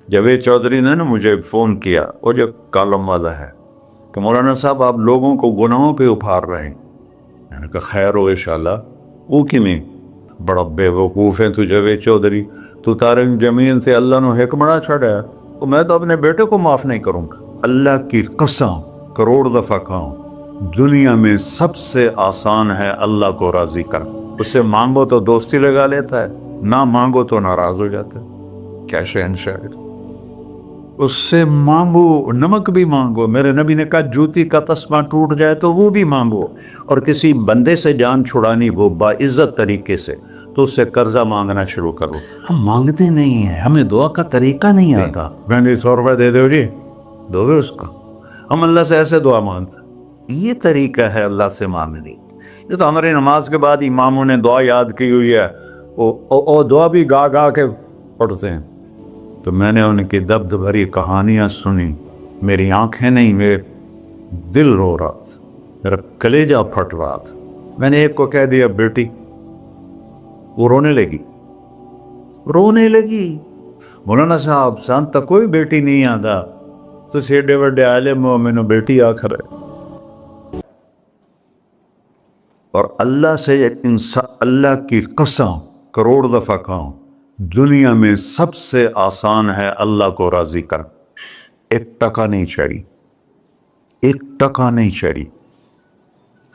جاوید چودھری نے نا مجھے فون کیا، وہ جو کالم والا ہے، کہ مولانا صاحب آپ لوگوں کو گناہوں پہ اپھار رہے ہیں۔ میں نے کہا خیر ہو انشاءاللہ۔ وہ کیویں؟ بڑا بے وقوف ہے تو جاوید چودھری، تو طارق جمیل سے اللہ نے حکمراں چھڑا ہے، تو میں تو اپنے بیٹے کو معاف نہیں کروں گا۔ اللہ کی قسم کروڑ دفعہ کہوں، دنیا میں سب سے آسان ہے اللہ کو راضی کرنا۔ اس سے مانگو تو دوستی لگا لیتا ہے، نہ مانگو تو ناراض ہو جاتا ہے۔ کیا شہنشاہ! اس سے مانگو، نمک بھی مانگو۔ میرے نبی نے کہا جوتی کا تسمہ ٹوٹ جائے تو وہ بھی مانگو، اور کسی بندے سے جان چھڑانی وہ باعزت طریقے سے، تو اس سے قرضہ مانگنا شروع کرو۔ ہم مانگتے نہیں ہیں، ہمیں دعا کا طریقہ نہیں آتا۔ میں نے 100 روپے دے دو جی، دو گے اس کو؟ ہم اللہ سے ایسے دعا مانگتے ہیں۔ یہ طریقہ ہے اللہ سے مانگنے۔ یہ تو ہماری نماز کے بعد اماموں نے دعا یاد کی ہوئی ہے، وہ دعا بھی گا گا کے پڑھتے ہیں۔ تو میں نے ان کی درد بھری کہانیاں سنی، میری آنکھیں نہیں، میرے دل رو رہا تھا، میرا کلیجہ پھٹ رہا تھا۔ میں نے ایک کو کہہ دیا بیٹی، وہ رونے لگی۔ مولانا صاحب سان تک کوئی بیٹی نہیں آتا، تو ایڈے وڈے عالم ہو، مینوں بیٹی آخر ہے۔ اور اللہ سے اللہ کی قسم کروڑ دفعہ کہوں، دنیا میں سب سے آسان ہے اللہ کو راضی کرنا۔ 1 ٹکا نہیں چڑھی، 1 ٹکا نہیں چڑھی۔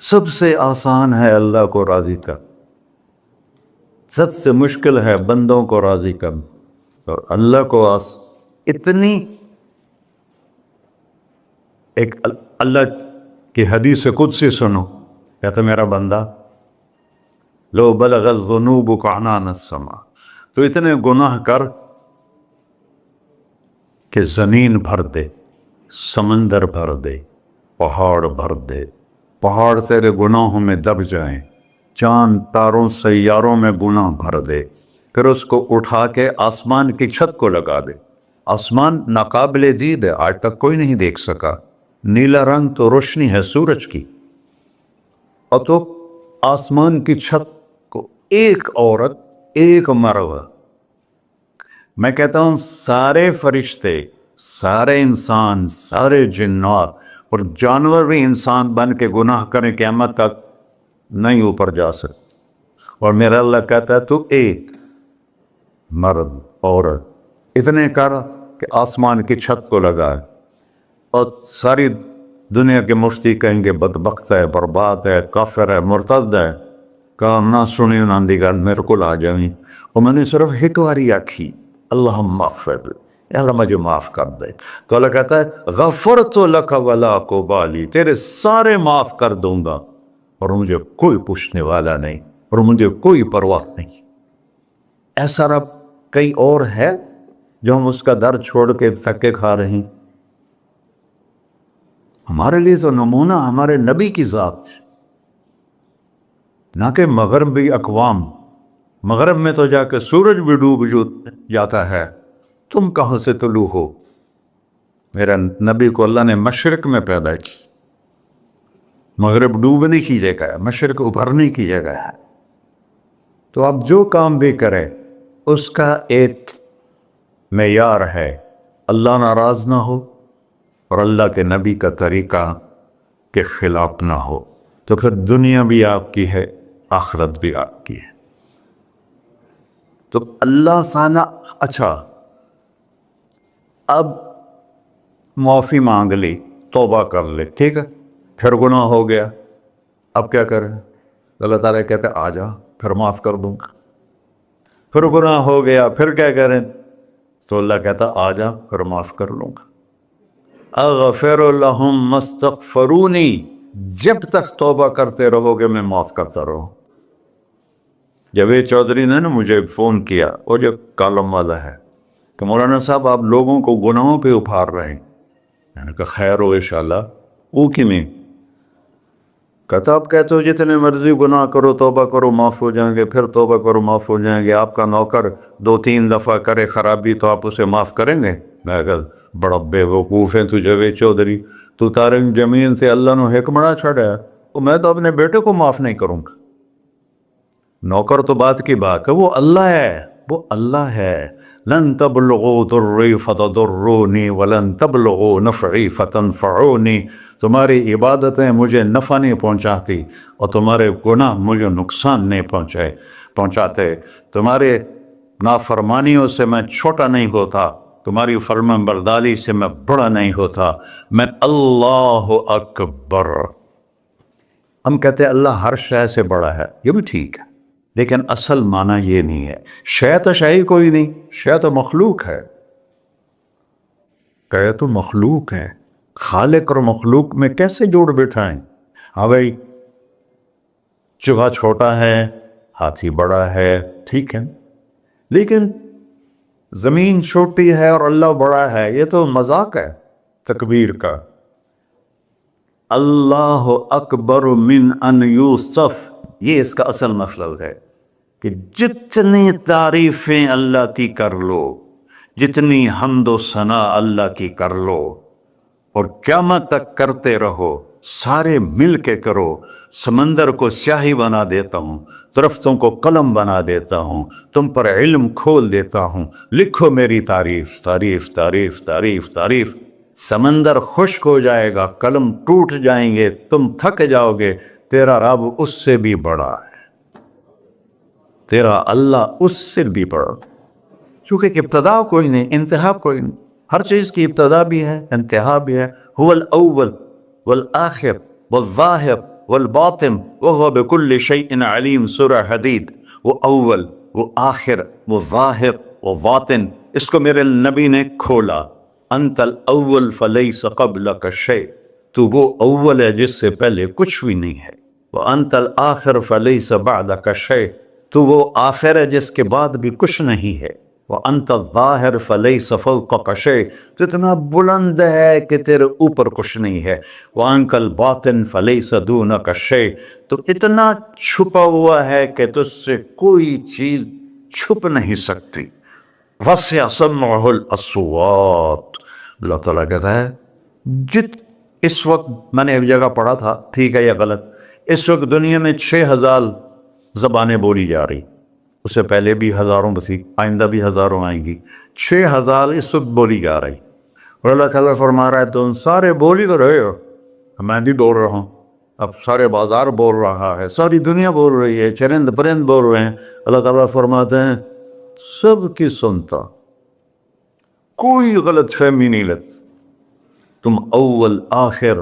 سب سے آسان ہے اللہ کو راضی کرنا، سب سے مشکل ہے بندوں کو راضی کرنا۔ اور اللہ کو اتنی ایک اللہ کی حدیث قدسی سنو، کہتا میرا بندہ لو بلغ الذنوب عنان السماء، تو اتنے گناہ کر کہ زمین بھر دے، سمندر بھر دے، پہاڑ بھر دے، پہاڑ تیرے گناہوں میں دب جائیں، چاند تاروں سیاروں میں گناہ بھر دے، پھر اس کو اٹھا کے آسمان کی چھت کو لگا دے۔ آسمان ناقابل دید ہے، آج تک کوئی نہیں دیکھ سکا، نیلا رنگ تو روشنی ہے سورج کی، اور تو آسمان کی چھت کو ایک عورت، ایک مرد، میں کہتا ہوں سارے فرشتے، سارے انسان، سارے جنات اور جانور بھی انسان بن کے گناہ کریں، قیامت تک نہیں اوپر جا سکتے۔ اور میرا اللہ کہتا ہے تو ایک مرد عورت اتنے کر کہ آسمان کی چھت کو لگائے، اور ساری دنیا کے مفتی کہیں گے بدبخت ہے، برباد ہے، کافر ہے، مرتد ہے، کہا نہ سنی نہ دی گل میرے کو آ جائیں، اور میں نے صرف ایک باری آکھی اللہم اغفر، اللہ مجھے معاف کر دے، تو اللہ کہتا ہے غفرت لک ولا ابالی، تیرے سارے معاف کر دوں گا، اور مجھے کوئی پوچھنے والا نہیں، اور مجھے کوئی پرواہ نہیں۔ ایسا رب کئی اور ہے جو ہم اس کا در چھوڑ کے دھکے کھا رہے ہیں؟ ہمارے لیے تو نمونہ ہمارے نبی کی ذات، نہ کہ مغربی اقوام۔ مغرب میں تو جا کے سورج بھی ڈوب جاتا ہے، تم کہاں سے طلوع ہو؟ میرا نبی کو اللہ نے مشرق میں پیدا کی، مغرب ڈوبنے کی جگہ ہے، مشرق ابھرنے کی جگہ ہے۔ تو اب جو کام بھی کرے اس کا ایک معیار ہے، اللہ ناراض نہ ہو اور اللہ کے نبی کا طریقہ کے خلاف نہ ہو، تو پھر دنیا بھی آپ کی ہے، آخرت بھی آپ کی ہے۔ تو اللہ سانا اچھا، اب معافی مانگ لی، توبہ کر لے، ٹھیک ہے، پھر گناہ ہو گیا، اب کیا کریں؟ اللہ تعالیٰ کہتے آ جا، پھر معاف کر دوں گا۔ پھر گناہ ہو گیا، پھر کیا کریں؟ تو اللہ کہتا آ جا، پھر معاف کر لوں گا۔ اغفر لہم مستغفرونی، جب تک توبہ کرتے رہو گے میں معاف کرتا رہوں۔ جاوید چودھری نے نا مجھے فون کیا، وہ جو کالم والا ہے، کہ مولانا صاحب آپ لوگوں کو گناہوں پہ اپھار رہے ہیں۔ میں نے کہا خیر ہو انشاءاللہ۔ وہ کیویں؟ کہتا آپ کہتے ہو جتنے مرضی گناہ کرو، توبہ کرو معاف ہو جائیں گے، پھر توبہ کرو معاف ہو جائیں گے، آپ کا نوکر 2-3 دفعہ کرے خرابی تو آپ اسے معاف کریں گے؟ میں کہا بڑا بے وقوف ہے تو جاوید چودھری، تو طارق جمیل سے اللہ نے حکمراں چھڑا ہے، تو میں تو اپنے بیٹے کو معاف نہیں کروں گا۔ نوکر تو بات کی بات ہے، وہ اللہ ہے، وہ اللہ ہے، لن تبلغوا ضری فتضرونی ولن تبلغوا نفعی فتنفعونی، تمہاری عبادتیں مجھے نفع نہیں پہنچاتی اور تمہارے گناہ مجھے نقصان نہیں پہنچاتے، تمہارے نافرمانیوں سے میں چھوٹا نہیں ہوتا، تمہاری فرمان برداری سے میں بڑا نہیں ہوتا، میں اللہ اکبر۔ ہم کہتے ہیں اللہ ہر شے سے بڑا ہے، یہ بھی ٹھیک ہے، لیکن اصل معنی یہ نہیں ہے۔ شے تو شے ہی کوئی نہیں، شے تو مخلوق ہے، کہ تو مخلوق ہے، خالق اور مخلوق میں کیسے جوڑ بٹھائیں؟ ہاں بھائی، چوہا چھوٹا ہے، ہاتھی بڑا ہے، ٹھیک ہے، لیکن زمین چھوٹی ہے اور اللہ بڑا ہے، یہ تو مذاق ہے تکبیر کا۔ اللہ اکبر من ان یوصف، یہ اس کا اصل مطلب ہے کہ جتنی تعریفیں اللہ کی کر لو، جتنی حمد و ثنا اللہ کی کر لو، اور قیامت تک کرتے رہو، سارے مل کے کرو، سمندر کو سیاہی بنا دیتا ہوں، درختوں کو قلم بنا دیتا ہوں، تم پر علم کھول دیتا ہوں، لکھو میری تعریف، تعریف تعریف تعریف تعریف۔ سمندر خشک ہو جائے گا، قلم ٹوٹ جائیں گے، تم تھک جاؤ گے، تیرا رب اس سے بھی بڑا ہے، تیرا اللہ اس سے بھی بڑا، چونکہ ابتدا کوئی نہیں، انتہا کوئی نہیں، ہر چیز کی ابتدا بھی ہے، انتہا بھی ہے۔ هو الاول والآخر والظاہر والباطن وهو بكل شيء علیم، سورہ حدید۔ وہ اول، وہ آخر، وہ ظاہر، وہ باطن، اس کو میرے نبی نے کھولا۔ انت الاول فلیس قبلک شیء، تو وہ اول ہے جس سے پہلے کچھ بھی نہیں ہے۔ وانت الآخر فلیس بعدک شیء، تو وہ آخر ہے جس کے بعد بھی کچھ نہیں ہے۔ وانت الظاہر فلیس فوقک شیء، تو اتنا بلند ہے کہ تیرے اوپر کچھ نہیں ہے۔ وانت الباطن فلیس دونک شیء، تو اتنا چھپا ہوا ہے کہ تجھ سے کوئی چیز چھپ نہیں سکتی۔ وسع سمعہ الاصوات، اللہ تعالیٰ کہتا ہے اس وقت میں نے ایک جگہ پڑھا تھا، ٹھیک ہے یا غلط، اس وقت دنیا میں 6000 زبانیں بولی جا رہی، اس سے پہلے بھی ہزاروں بسی، آئندہ بھی ہزاروں آئیں گی، 6000 اس وقت بولی جا رہی، اور اللہ تعالیٰ فرما رہا ہے تم سارے بولی کر رہے ہو، میں بھی بول رہا ہوں، اب سارے بازار بول رہا ہے، ساری دنیا بول رہی ہے، چرند پرند بول رہے ہیں، اللہ تعالیٰ فرماتے ہیں سب کی سنتا، کوئی غلط فہمی نہیں لگتی، تم اول آخر،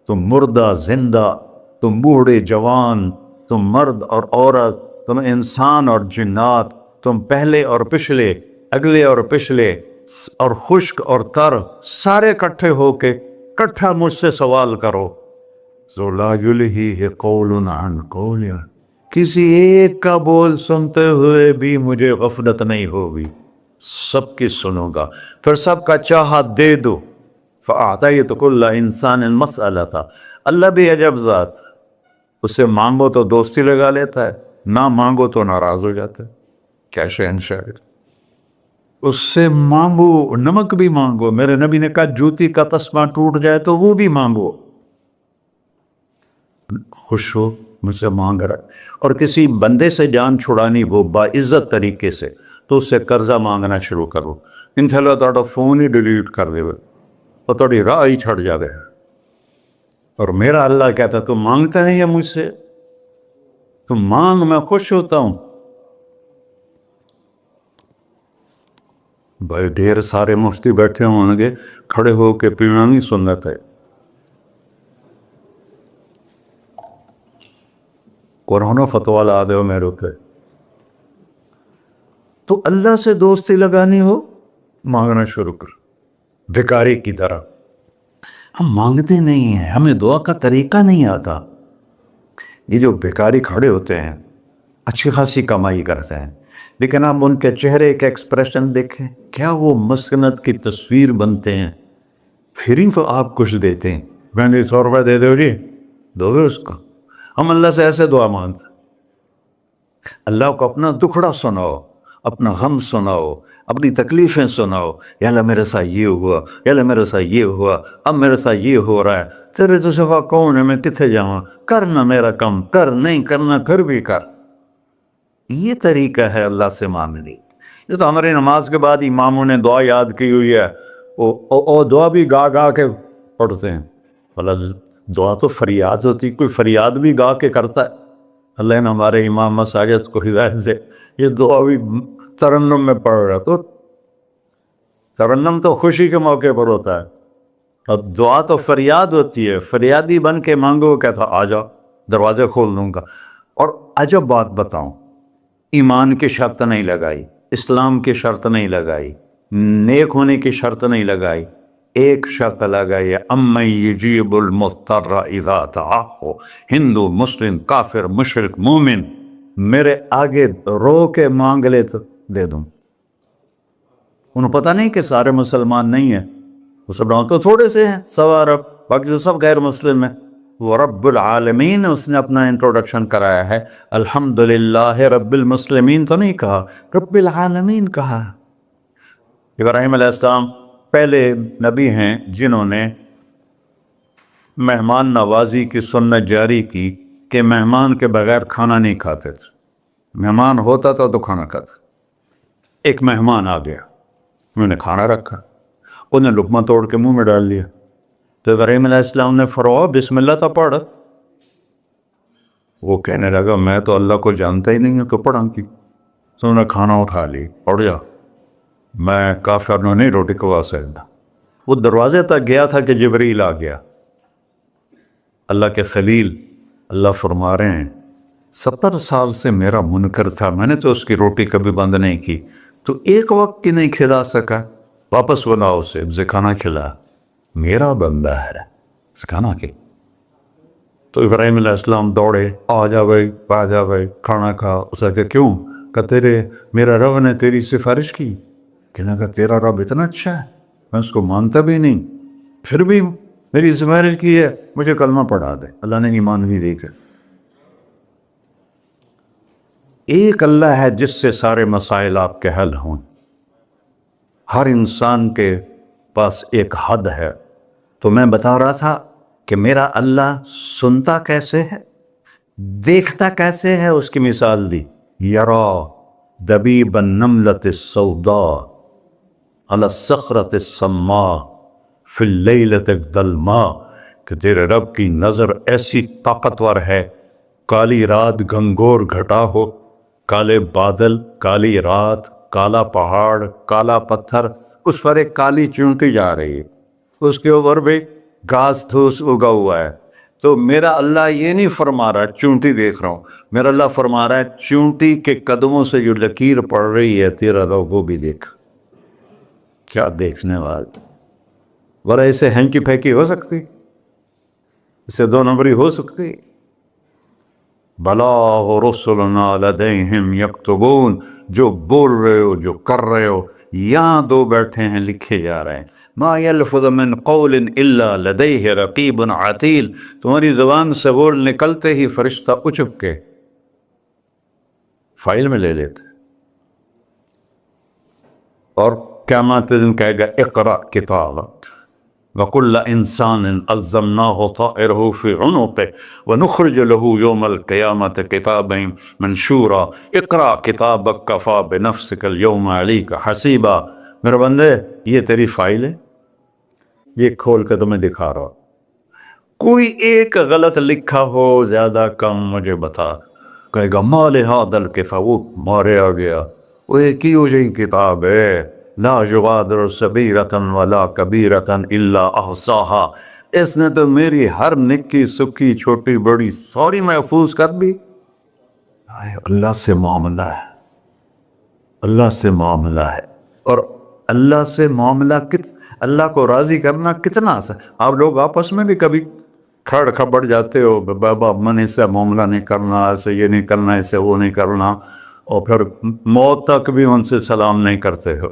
تم مردہ زندہ، تم بوڑھے جوان، تم مرد اور عورت، تم انسان اور جنات، تم پہلے اور پچھلے، اگلے اور پچھلے، اور خشک اور تر، سارے اکٹھے ہو کے کٹھا مجھ سے سوال کرو۔ ذو لا یلہیہ قول عن قول، کسی ایک کا بول سنتے ہوئے بھی مجھے غفلت نہیں ہوگی، سب کی سنوں گا، پھر سب کا چاہا دے دو۔ فَأَعْطَيْتُ كُلَّ إِنسَانٍ مَسْأَلَةً، اللہ بھی عجب ذات، اس سے مانگو تو دوستی لگا لیتا ہے، نہ مانگو تو ناراض ہو جاتا ہے، کیا شہنشاہ ہے۔ اس سے مانگو، نمک بھی مانگو، میرے نبی نے کہا جوتی کا تسمہ ٹوٹ جائے تو وہ بھی مانگو، خوش ہو مجھ سے مانگ رہا ہے۔ اور کسی بندے سے جان چھڑانی ہو باعزت طریقے سے تو اس سے قرضہ مانگنا شروع کرو، انشاءاللہ تھوڑا فون ہی ڈیلیٹ کر دے اور تھوڑی راہ ہی چھڑ جا دے۔ اور میرا اللہ کہتا ہے تم مانگتا ہے یا مجھ سے، تم مانگ، میں خوش ہوتا ہوں۔ بھائی ڈھیر سارے مفتی بیٹھے ہوں گے، کھڑے ہو کے پینا نہیں سنت ہے، قرآن فتویٰ لا دے میرے اتنے۔ تو اللہ سے دوستی لگانی ہو مانگنا شروع کر، بھکاری کی طرح۔ ہم مانگتے نہیں ہیں، ہمیں دعا کا طریقہ نہیں آتا۔ یہ جو بھکاری کھڑے ہوتے ہیں اچھی خاصی کمائی کرتے ہیں، لیکن آپ ان کے چہرے کے ایکسپریشن دیکھیں، کیا وہ مسکنت کی تصویر بنتے ہیں، پھر ہی تو آپ کچھ دیتے ہیں، میں نے 100 روپے دے دو جی، دو گے اس کو؟ ہم اللہ سے ایسے دعا مانگتے ہیں، اللہ کو اپنا دکھڑا سناؤ، اپنا غم سناؤ، اپنی تکلیفیں سناؤ، یا اللہ میرے ساتھ یہ ہوا، یا اللہ میرے ساتھ یہ ہوا، اب میرے ساتھ یہ ہو رہا ہے، تیرے تو سوا کون ہے، میں کتنے جاؤں، کرنا میرا کم، کر نہیں کرنا پھر بھی کر۔ یہ طریقہ ہے اللہ سے مانگنے، یہ تو ہماری نماز کے بعد اماموں نے دعا یاد کی ہوئی ہے، وہ دعا بھی گا گا کے پڑھتے ہیں۔ بھلا دعا تو فریاد ہوتی، کوئی فریاد بھی گا کے کرتا ہے؟ اللہ نے ہمارے امام مساجد کو ہدایت دے، یہ دعا بھی ترنم میں پڑھ رہا، تو ترنم تو خوشی کے موقع پر ہوتا ہے، اب دعا تو فریاد ہوتی ہے، فریادی بن کے مانگو، کہتا آ جاؤ دروازے کھول دوں گا۔ اور عجب بات بتاؤں، ایمان کی شرط نہیں لگائی، اسلام کی شرط نہیں لگائی، نیک ہونے کی شرط نہیں لگائی، ایک شرط لگائی ہے، امن یجیب المضطر اذا دعاہ۔ ہندو، مسلم، کافر، مشرک، مومن میرے آگے رو کے مانگ لے تو دے دوں۔ انہوں پتہ نہیں کہ سارے مسلمان نہیں ہیں، مسلمان تو تھوڑے سے ہیں، 100 ارب، باقی تو سب غیر مسلم ہیں۔ وہ رب العالمین اس نے اپنا انٹروڈکشن کرایا ہے، الحمدللہ رب المسلمین تو نہیں کہا، رب العالمین کہا۔ ابراہیم علیہ السلام پہلے نبی ہیں جنہوں نے مہمان نوازی کی سنت جاری کی کہ مہمان کے بغیر کھانا نہیں کھاتے تھے، مہمان ہوتا تھا تو کھانا کھاتے۔ ایک مہمان آ گیا، انہوں نے کھانا رکھا، انہوں نے لقمہ توڑ کے منہ میں ڈال لیا، تو ابراہیم علیہ السلام نے فرمایا بسم اللہ تو پڑھ۔ وہ کہنے لگا میں تو اللہ کو جانتا ہی نہیں ہوں کہ پڑھا کی۔ تو انہوں نے کھانا اٹھا لی، پڑھ جا، میں کافر نو نہیں روٹی کھوا سکتا۔ وہ دروازے تک گیا تھا کہ جبریل آ گیا، اللہ کے خلیل، اللہ فرما رہے ہیں 70 سال سے میرا منکر تھا، میں نے تو اس کی روٹی کبھی بند نہیں کی، تو ایک وقت کی نہیں کھلا سکا، واپس بلاؤ اسے، اسے کھانا کھلا، میرا بندہ ہے، اسے کھانا کھلا۔ تو ابراہیم علیہ السلام دوڑے، آ جا بھائی، آ جا بھائی، کھانا کھا۔ اسے کہ کیوں؟ کہ میرا رب نے تیری سفارش کی۔ کہنے کہ تیرا رب اتنا اچھا ہے، میں اس کو مانتا بھی نہیں، پھر بھی میری سفارش کی ہے، مجھے کلمہ پڑھا دے۔ اللہ نے ایمان بھی دے کر۔ ایک اللہ ہے جس سے سارے مسائل آپ کے حل ہوں۔ ہر انسان کے پاس ایک حد ہے، تو میں بتا رہا تھا کہ میرا اللہ سنتا کیسے ہے، دیکھتا کیسے ہے، اس کی مثال دی، یرا دبیب النملۃ السوداء علی الصخرۃ الصماء فی اللیلۃ الظلماء، کہ تیرے رب کی نظر ایسی طاقتور ہے، کالی رات گھنگور گھٹا ہو، کالے بادل، کالی رات، کالا پہاڑ، کالا پتھر، اس پر ایک کالی چونٹی جا رہی ہے، اس کے اوپر بھی گھاس دھوس اگا ہوا ہے۔ تو میرا اللہ یہ نہیں فرما رہا چونٹی دیکھ رہا ہوں، میرا اللہ فرما رہا ہے چونٹی کے قدموں سے جو لکیر پڑ رہی ہے تیرا رب وہ بھی دیکھ۔ کیا دیکھنے والا، بڑا اسے ہینکی پھینکی ہو سکتی، اسے 2 نمبری ہو سکتی؟ بلا رسلنا لدیہم یکتبون، جو بول رہے ہو، جو کر رہے ہو، یہاں 2 بیٹھے ہیں، لکھے جا رہے ہیں۔ ما یلفظ من قول الا لدیہ رقیب عتید، تمہاری زبان سے بول نکلتے ہی فرشتہ اچک کے فائل میں لے لیتے، اور قیامت دن کہے گا اقرأ کتابک وَكُلَّ إِنسَانٍ أَلْزَمْنَاهُ طَائِرَهُ فِي عُنُقِهِ وَنُخْرِجُ لَهُ يَوْمَ الْقِيَامَةِ كِتَابًا مَنْشُورًا اقرأ كِتَابَكَ كَفَى بِنَفْسِكَ الْيَوْمَ عَلَيْكَ حَسِيبًا۔ میرے بندے یہ تیری فائل ہے، یہ کھول کے تمہیں دکھا رہا ہوں، کوئی ایک غلط لکھا ہو زیادہ کم مجھے بتا۔ کہے گا مَا لِهَذَا الْكِتَابِ، وہ مارے آ گیا، وہ ایک ہی ہو جائے کتاب ہے، لا یغادر صغیرۃ ولا کبیرۃ الا احصاها، اس نے تو میری ہر نکی سکی چھوٹی بڑی ساری محفوظ کر دی۔ اللہ سے معاملہ ہے، اللہ سے معاملہ ہے، اور اللہ سے معاملہ اللہ کو راضی کرنا کتنا آسان۔ آپ لوگ آپس میں بھی کبھی کھڑ کھبڑ جاتے ہو، بابا من اس سے معاملہ نہیں کرنا، ایسے یہ نہیں کرنا، ایسے وہ نہیں کرنا، اور پھر موت تک بھی ان سے سلام نہیں کرتے ہو۔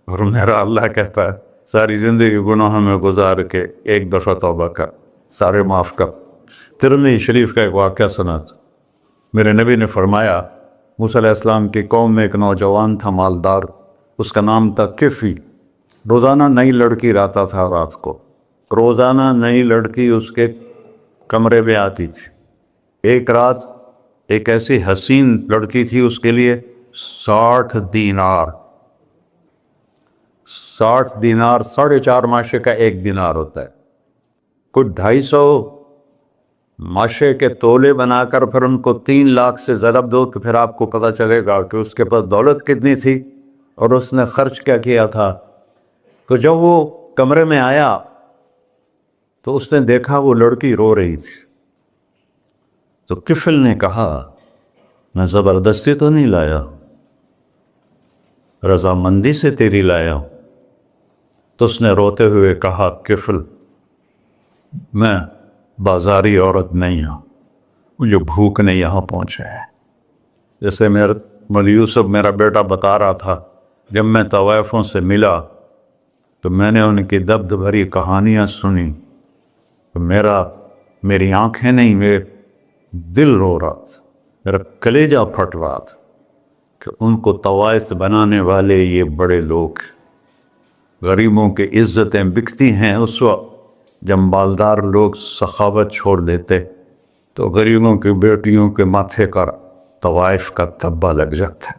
اور میرا اللہ کہتا ہے ساری زندگی گناہوں میں گزار کے ایک دفعہ توبہ کر، سارے معاف کر۔ ترمذی شریف کا ایک واقعہ سنا تھا، میرے نبی نے فرمایا موسیٰ علیہ السلام کی قوم میں ایک نوجوان تھا مالدار، اس کا نام تھا کفی، روزانہ نئی لڑکی لاتا تھا، رات کو روزانہ نئی لڑکی اس کے کمرے میں آتی تھی۔ ایک رات ایک ایسی حسین لڑکی تھی، اس کے لیے 60 دینار 60 دینار 4.5 ماشے کا 1 دینار ہوتا ہے، کچھ 250 ماشے کے تولے بنا کر پھر ان کو 3 لاکھ سے ضرب دو تو پھر آپ کو پتہ چلے گا کہ اس کے پاس دولت کتنی تھی اور اس نے خرچ کیا کیا تھا۔ تو جب وہ کمرے میں آیا تو اس نے دیکھا وہ لڑکی رو رہی تھی، تو کفل نے کہا میں زبردستی تو نہیں لایا، رضامندی سے تیری لایا۔ تو اس نے روتے ہوئے کہا کفل میں بازاری عورت نہیں ہوں، مجھے بھوک نے یہاں پہنچا ہے۔ جیسے مولوی یوسف میرا بیٹا بتا رہا تھا، جب میں طوائفوں سے ملا تو میں نے ان کی دبد بھری کہانیاں سنی تو میری آنکھیں نہیں، میرے دل رو رہا تھا، میرا کلیجہ پھٹ رہا تھا کہ ان کو طوائف بنانے والے یہ بڑے لوگ، غریبوں کی عزتیں بکتی ہیں اس وقت جب مالدار لوگ سخاوت چھوڑ دیتے تو غریبوں کی بیٹیوں کے ماتھے کا طوائف کا تبا لگ جاتا ہے۔